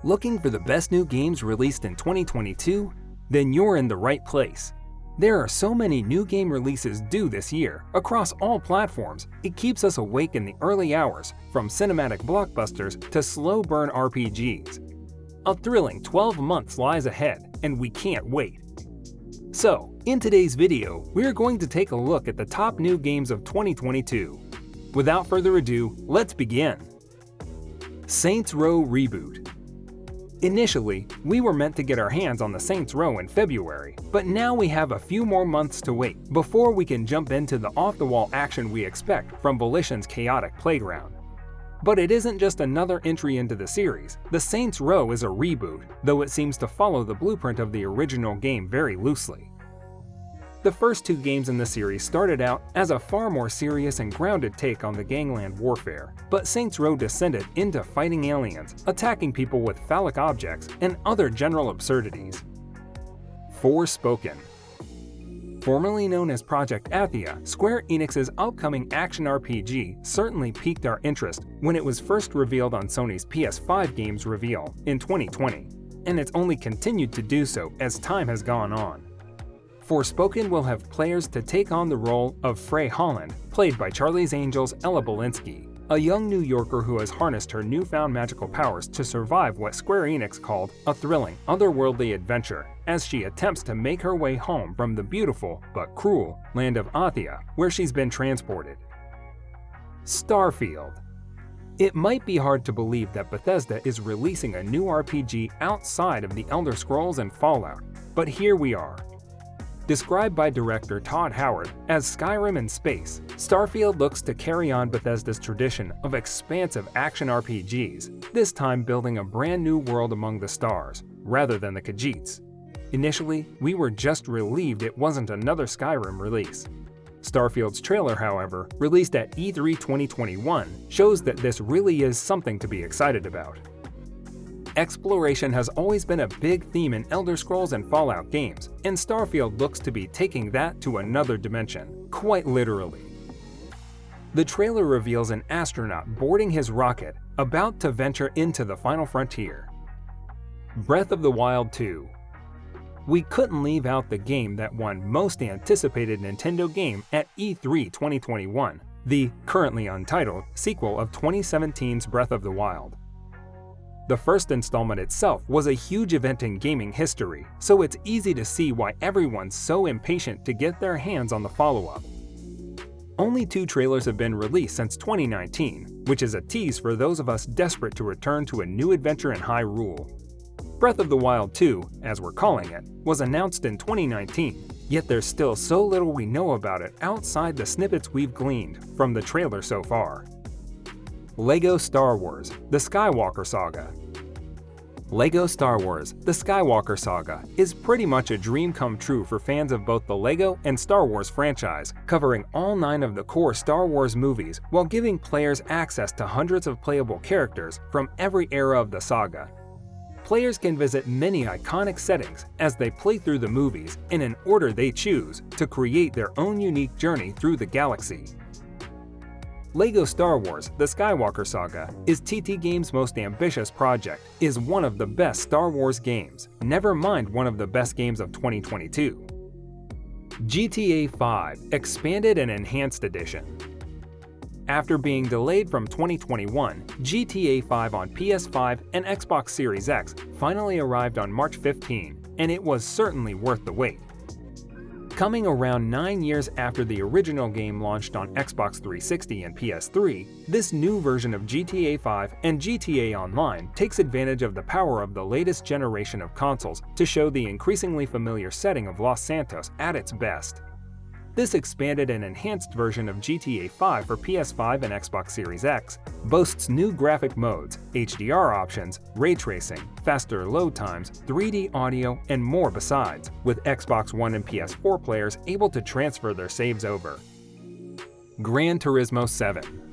Looking for the best new games released in 2022? Then you're in the right place. There are so many new game releases due this year, across all platforms, it keeps us awake in the early hours, from cinematic blockbusters to slow burn RPGs. A thrilling 12 months lies ahead, and we can't wait. So, in today's video, we're going to take a look at the top new games of 2022. Without further ado, let's begin. Saints Row Reboot. Initially, we were meant to get our hands on the Saints Row in February, but now we have a few more months to wait before we can jump into the off-the-wall action we expect from Volition's chaotic playground. But it isn't just another entry into the series. The Saints Row is a reboot, though it seems to follow the blueprint of the original game very loosely. The first two games in the series started out as a far more serious and grounded take on the gangland warfare, but Saints Row descended into fighting aliens, attacking people with phallic objects, and other general absurdities. Forspoken. Formerly known as Project Athia, Square Enix's upcoming action RPG certainly piqued our interest when it was first revealed on Sony's PS5 Games reveal in 2020, and it's only continued to do so as time has gone on. Forspoken will have players to take on the role of Frey Holland, played by Charlie's Angels' Ella Balinski, a young New Yorker who has harnessed her newfound magical powers to survive what Square Enix called a thrilling, otherworldly adventure as she attempts to make her way home from the beautiful, but cruel, land of Athia, where she's been transported. Starfield. It might be hard to believe that Bethesda is releasing a new RPG outside of the Elder Scrolls and Fallout, but here we are. Described by director Todd Howard as Skyrim in space, Starfield looks to carry on Bethesda's tradition of expansive action RPGs, this time building a brand new world among the stars, rather than the Khajiits. Initially, we were just relieved it wasn't another Skyrim release. Starfield's trailer, however, released at E3 2021, shows that this really is something to be excited about. Exploration has always been a big theme in Elder Scrolls and Fallout games, and Starfield looks to be taking that to another dimension, quite literally. The trailer reveals an astronaut boarding his rocket, about to venture into the final frontier. Breath of the Wild 2. We couldn't leave out the game that won Most Anticipated Nintendo Game at E3 2021, the currently untitled sequel of 2017's Breath of the Wild. The first installment itself was a huge event in gaming history, so it's easy to see why everyone's so impatient to get their hands on the follow-up. Only 2 trailers have been released since 2019, which is a tease for those of us desperate to return to a new adventure in Hyrule. Breath of the Wild 2, as we're calling it, was announced in 2019, yet there's still so little we know about it outside the snippets we've gleaned from the trailer so far. LEGO Star Wars: The Skywalker Saga. LEGO Star Wars: The Skywalker Saga is pretty much a dream come true for fans of both the LEGO and Star Wars franchise, covering all 9 of the core Star Wars movies while giving players access to hundreds of playable characters from every era of the saga. Players can visit many iconic settings as they play through the movies in an order they choose to create their own unique journey through the galaxy. LEGO Star Wars: The Skywalker Saga is TT Games' most ambitious project, is one of the best Star Wars games, never mind one of the best games of 2022. GTA 5 Expanded and Enhanced Edition. After being delayed from 2021, GTA 5 on PS5 and Xbox Series X finally arrived on March 15, and it was certainly worth the wait. Coming around 9 years after the original game launched on Xbox 360 and PS3, this new version of GTA 5 and GTA Online takes advantage of the power of the latest generation of consoles to show the increasingly familiar setting of Los Santos at its best. This expanded and enhanced version of GTA 5 for PS5 and Xbox Series X boasts new graphic modes, HDR options, ray tracing, faster load times, 3D audio, and more besides, with Xbox One and PS4 players able to transfer their saves over. Gran Turismo 7.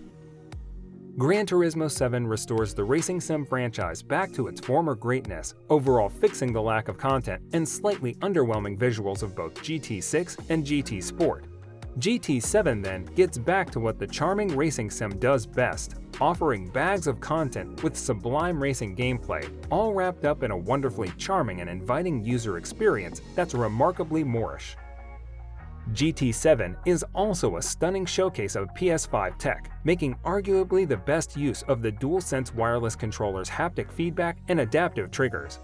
Gran Turismo 7 restores the racing sim franchise back to its former greatness, overall fixing the lack of content and slightly underwhelming visuals of both GT6 and GT Sport. GT7 then gets back to what the charming racing sim does best, offering bags of content with sublime racing gameplay, all wrapped up in a wonderfully charming and inviting user experience that's remarkably Moorish. GT7 is also a stunning showcase of PS5 tech, making arguably the best use of the DualSense wireless controller's haptic feedback and adaptive triggers.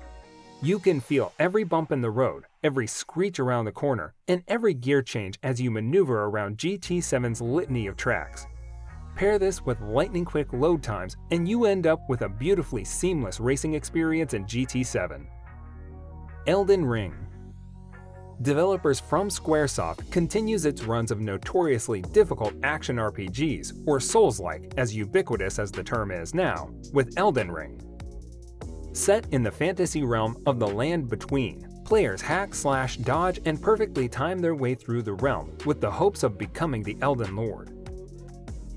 You can feel every bump in the road, every screech around the corner, and every gear change as you maneuver around GT7's litany of tracks. Pair this with lightning-quick load times, and you end up with a beautifully seamless racing experience in GT7. Elden Ring. Developers from Squaresoft continues its runs of notoriously difficult action RPGs, or Souls-like, as ubiquitous as the term is now, with Elden Ring. Set in the fantasy realm of the Land Between, players hack, slash, dodge, and perfectly time their way through the realm with the hopes of becoming the Elden Lord.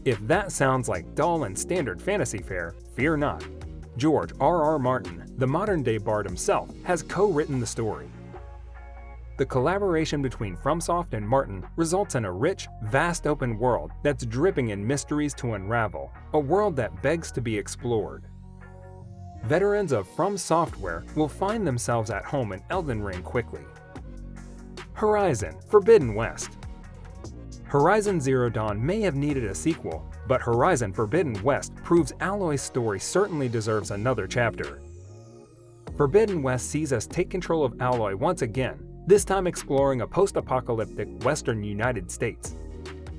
If that sounds like dull and standard fantasy fare, fear not. George R.R. Martin, the modern-day bard himself, has co-written the story. The collaboration between FromSoft and Martin results in a rich, vast open world that's dripping in mysteries to unravel, a world that begs to be explored. Veterans of From Software will find themselves at home in Elden Ring quickly. Horizon Forbidden West. Horizon Zero Dawn may have needed a sequel, but Horizon Forbidden West proves Aloy's story certainly deserves another chapter. Forbidden West sees us take control of Aloy once again, this time exploring a post-apocalyptic Western United States.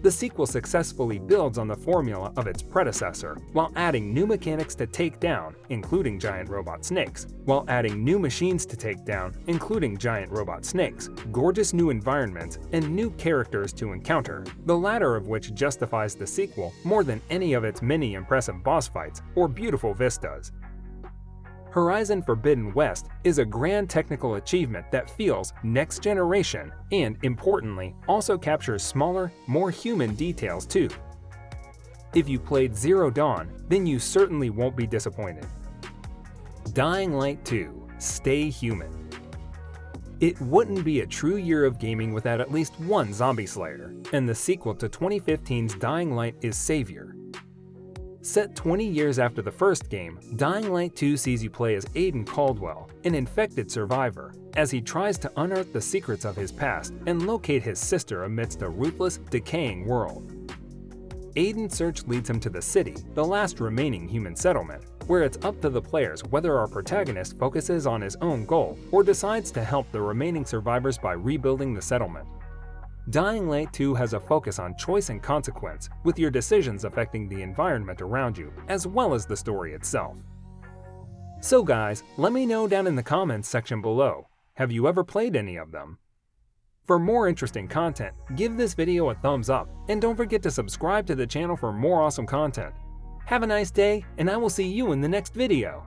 The sequel successfully builds on the formula of its predecessor, while adding new mechanics to take down, including giant robot snakes, while adding new machines to take down, including giant robot snakes, gorgeous new environments, and new characters to encounter, the latter of which justifies the sequel more than any of its many impressive boss fights or beautiful vistas. Horizon Forbidden West is a grand technical achievement that feels next generation and, importantly, also captures smaller, more human details too. If you played Zero Dawn, then you certainly won't be disappointed. Dying Light 2 – StayHuman. It wouldn't be a true year of gaming without at least one zombie slayer, and the sequel to 2015's Dying Light is Savior. Set 20 years after the first game, Dying Light 2 sees you play as Aiden Caldwell, an infected survivor, as he tries to unearth the secrets of his past and locate his sister amidst a ruthless, decaying world. Aiden's search leads him to the city, the last remaining human settlement, where it's up to the players whether our protagonist focuses on his own goal or decides to help the remaining survivors by rebuilding the settlement. Dying Light 2 has a focus on choice and consequence, with your decisions affecting the environment around you, as well as the story itself. So guys, let me know down in the comments section below, have you ever played any of them? For more interesting content, give this video a thumbs up, and don't forget to subscribe to the channel for more awesome content. Have a nice day, and I will see you in the next video!